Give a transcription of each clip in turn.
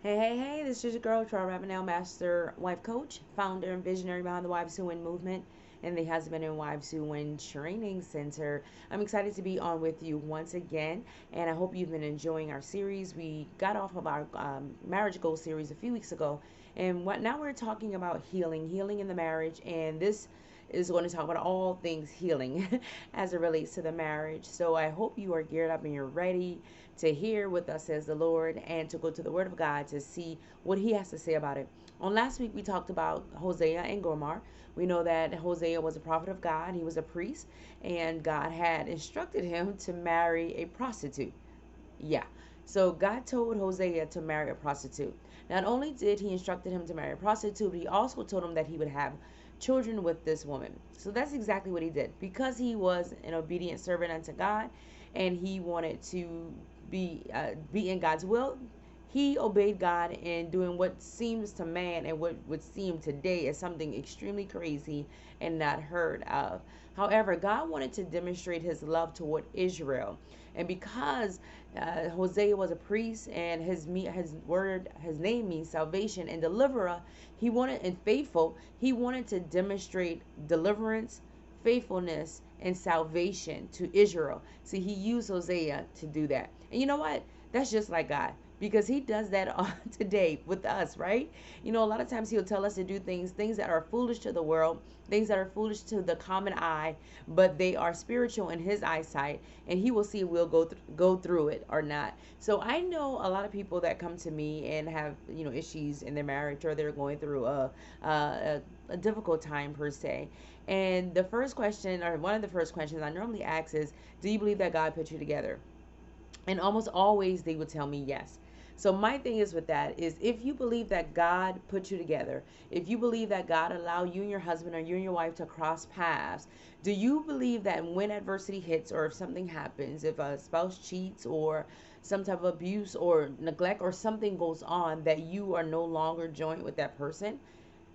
Hey, this is your girl, Troy Ravenel, Master Wife Coach, founder and visionary behind the Wives Who Win movement and the Husband and Wives Who Win Training Center. I'm excited to be on with you once again, and I hope you've been enjoying our series. We got off of our marriage goal series a few weeks ago, and now we're talking about healing in the marriage, and this is going to talk about all things healing as it relates to the marriage. So I hope you are geared up and you're ready to hear what thus says the Lord and to go to the Word of God to see what He has to say about it. On last week, we talked about Hosea and Gomer. We know that Hosea was a prophet of God, he was a priest, and God had instructed him to marry a prostitute. Yeah. So God told Hosea to marry a prostitute. Not only did he instructed him to marry a prostitute, but he also told him that he would have children with this woman. So that's exactly what he did. Because he was an obedient servant unto God and he wanted to be in God's will, he obeyed God in doing what seems to man and what would seem today as something extremely crazy and not heard of. However, God wanted to demonstrate his love toward Israel. And because Hosea was a priest and his name means salvation and deliverer, he wanted and faithful, he wanted to demonstrate deliverance, faithfulness, and salvation to Israel. See, he used Hosea to do that. And you know what? That's just like God because he does that today with us, right? You know, a lot of times he'll tell us to do things that are foolish to the world, things that are foolish to the common eye, but they are spiritual in his eyesight, and he will see if we'll go through it or not. So I know a lot of people that come to me and have, issues in their marriage, or they're going through a difficult time per se. And the first question, or one of the first questions I normally ask is, do you believe that God put you together? And almost always they would tell me yes. So my thing is with that is, if you believe that God put you together, if you believe that God allowed you and your husband or you and your wife to cross paths, do you believe that when adversity hits, or if something happens, if a spouse cheats or some type of abuse or neglect or something goes on, that you are no longer joined with that person?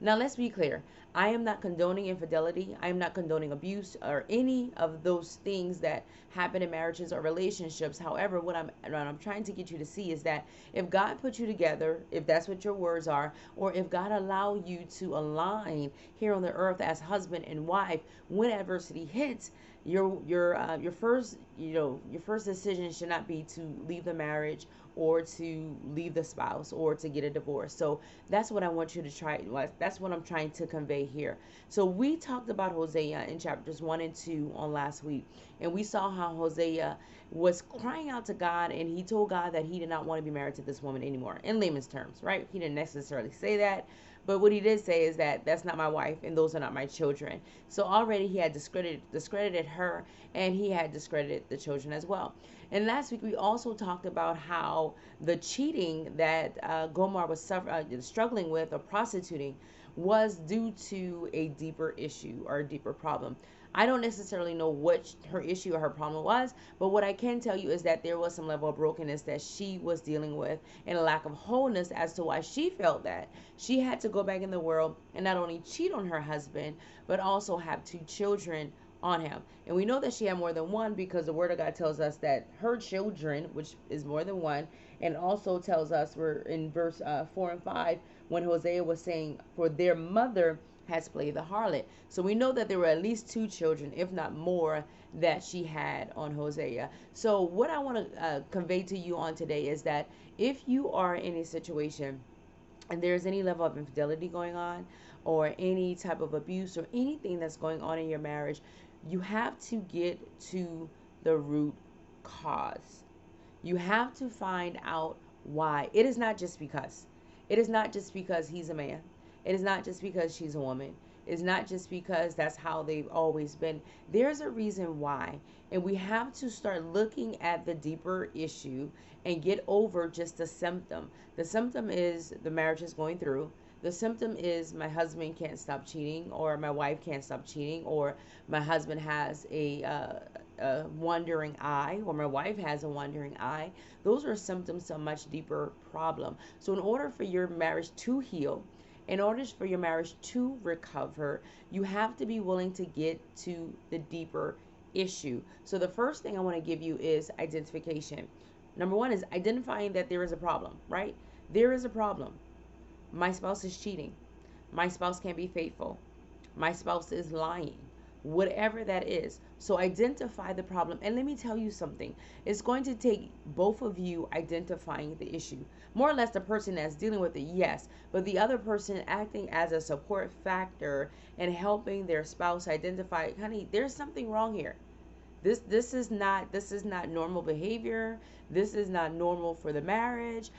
Now, let's be clear. I am not condoning infidelity. I am not condoning abuse or any of those things that happen in marriages or relationships. However, what I'm trying to get you to see is that if God put you together, if that's what your words are, or if God allow you to align here on the earth as husband and wife, when adversity hits, your first decision should not be to leave the marriage or to leave the spouse or to get a divorce. So that's what I want you to try. That's what I'm trying to convey here. So we talked about Hosea in chapters 1 and 2 on last week, and we saw how Hosea was crying out to God, and he told God that he did not want to be married to this woman anymore, in layman's terms, right? He didn't necessarily say that, but what he did say is that that's not my wife and those are not my children. So already he had discredited her, and he had discredited the children as well. And last week we also talked about how the cheating that Gomar was struggling with, or prostituting, was due to a deeper issue or a deeper problem. I don't necessarily know what her issue or her problem was, but what I can tell you is that there was some level of brokenness that she was dealing with, and a lack of wholeness as to why she felt that she had to go back in the world and not only cheat on her husband, but also have two children on him. And we know that she had more than one because the Word of God tells us that her children, which is more than one, and also tells us, we're in verse 4 and 5, when Hosea was saying, for their mother has played the harlot. So we know that there were at least two children, if not more, that she had on Hosea. So what I want to convey to you on today is that if you are in a situation and there's any level of infidelity going on, or any type of abuse, or anything that's going on in your marriage, you have to get to the root cause. You have to find out why. It is not just because. It is not just because he's a man. It is not just because she's a woman. It's not just because that's how they've always been. There's a reason why. And we have to start looking at the deeper issue and get over just the symptom. The symptom is the marriage is going through. The symptom is my husband can't stop cheating, or my wife can't stop cheating, or my husband has a wandering eye, or my wife has a wandering eye. Those are symptoms to a much deeper problem. So in order for your marriage to heal, in order for your marriage to recover, you have to be willing to get to the deeper issue. So the first thing I want to give you is identification. Number one is identifying that there is a problem, right? There is a problem. My spouse is cheating. My spouse can't be faithful. My spouse is lying. Whatever that is. So identify the problem. And let me tell you something. It's going to take both of you identifying the issue. More or less the person that's dealing with it, yes. But the other person acting as a support factor and helping their spouse identify, honey, there's something wrong here. This is not normal behavior. This is not normal for the marriage.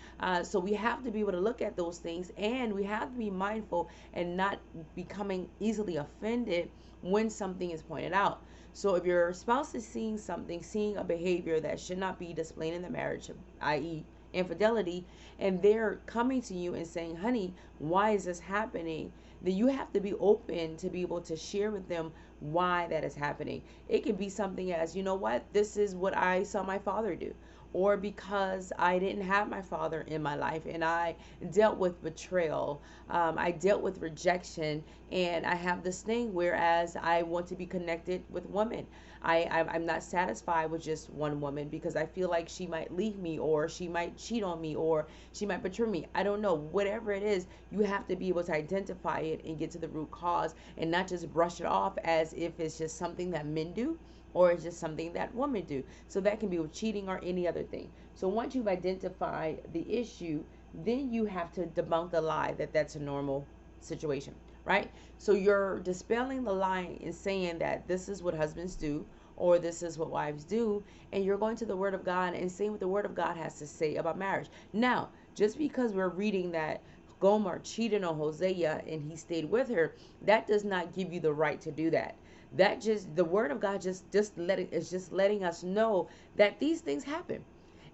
So we have to be able to look at those things, and we have to be mindful and not becoming easily offended when something is pointed out. So if your spouse is seeing something, seeing a behavior that should not be displayed in the marriage, i.e., infidelity, and they're coming to you and saying, honey, why is this happening? Then you have to be open to be able to share with them why that is happening. It could be something as, you know what, this is what I saw my father do. Or because I didn't have my father in my life and I dealt with betrayal, I dealt with rejection, and I have this thing whereas I want to be connected with women. I'm not satisfied with just one woman because I feel like she might leave me, or she might cheat on me, or she might betray me. I don't know. Whatever it is, you have to be able to identify it and get to the root cause and not just brush it off as if it's just something that men do or it's just something that women do. So that can be with cheating or any other thing. So once you've identified the issue, then you have to debunk the lie that that's a normal situation, right? So you're dispelling the lie and saying that this is what husbands do or this is what wives do, and you're going to the Word of God and saying what the Word of God has to say about marriage. Now, just because we're reading that Gomer cheated on Hosea and he stayed with her, that does not give you the right to do that. That just, the Word of God is just letting us know that these things happen,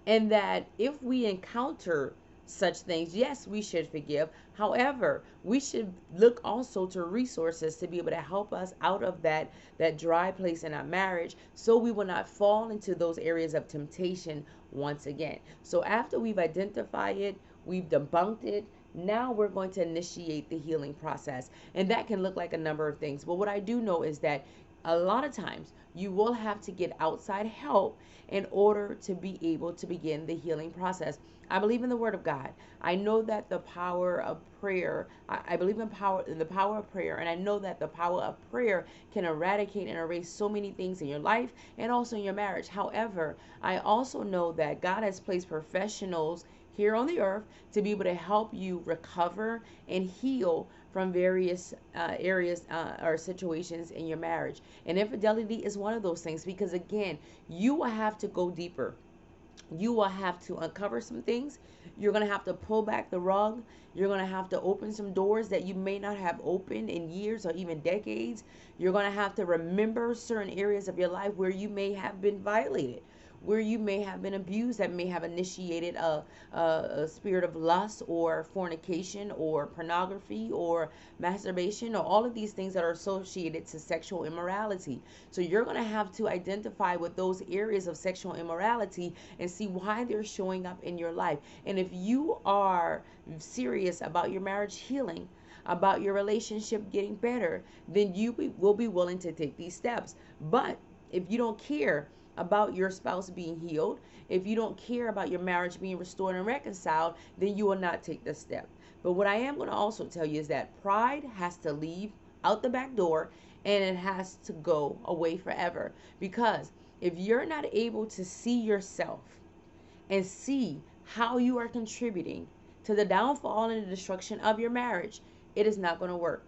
and that if we encounter such things, yes, we should forgive. However, we should look also to resources to be able to help us out of that dry place in our marriage, so we will not fall into those areas of temptation once again. So after we've identified it, we've debunked it, now we're going to initiate the healing process. And that can look like a number of things. But what I do know is that a lot of times you will have to get outside help in order to be able to begin the healing process. I believe in the Word of God. I know that the power of prayer, I believe in the power of prayer, and I know that the power of prayer can eradicate and erase so many things in your life and also in your marriage. However, I also know that God has placed professionals here on the earth to be able to help you recover and heal from various areas or situations in your marriage. And infidelity is one of those things, because again, you will have to go deeper. You will have to uncover some things. You're going to have to pull back the rug. You're going to have to open some doors that you may not have opened in years or even decades. You're going to have to remember certain areas of your life where you may have been violated, where you may have been abused, that may have initiated a spirit of lust or fornication or pornography or masturbation, or all of these things that are associated to sexual immorality. So you're going to have to identify with those areas of sexual immorality and see why they're showing up in your life. And if you are serious about your marriage healing, about your relationship getting better, then will be willing to take these steps. But if you don't care about your spouse being healed, if you don't care about your marriage being restored and reconciled, then you will not take this step. But what I am going to also tell you is that pride has to leave out the back door, and it has to go away forever. Because if you're not able to see yourself and see how you are contributing to the downfall and the destruction of your marriage, it is not going to work.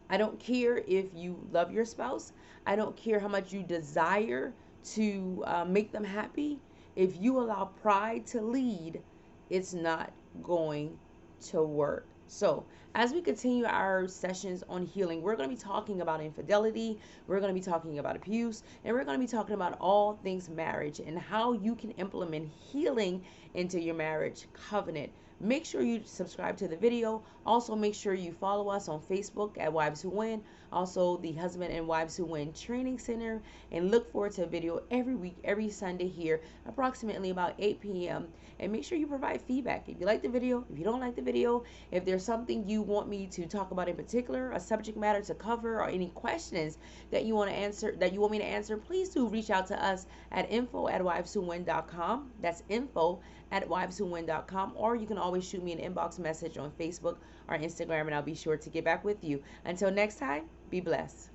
I don't care if you love your spouse. I don't care how much you desire to make them happy. If you allow pride to lead, it's not going to work. So as we continue our sessions on healing, we're going to be talking about infidelity, we're going to be talking about abuse, and we're going to be talking about all things marriage and how you can implement healing into your marriage covenant. Make sure you subscribe to the video. Also, make sure you follow us on Facebook at Wives Who Win. Also, the Husband and Wives Who Win Training Center. And look forward to a video every week, every Sunday here, approximately about 8 p.m. And make sure you provide feedback. If you like the video, if you don't like the video, if there's there's something you want me to talk about in particular, a subject matter to cover, or any questions that you want to answer, that you want me to answer, please do reach out to us at info@wiveswhowin.com. That's info@wiveswhowin.com. Or you can always shoot me an inbox message on Facebook or Instagram, and I'll be sure to get back with you. Until next time, be blessed.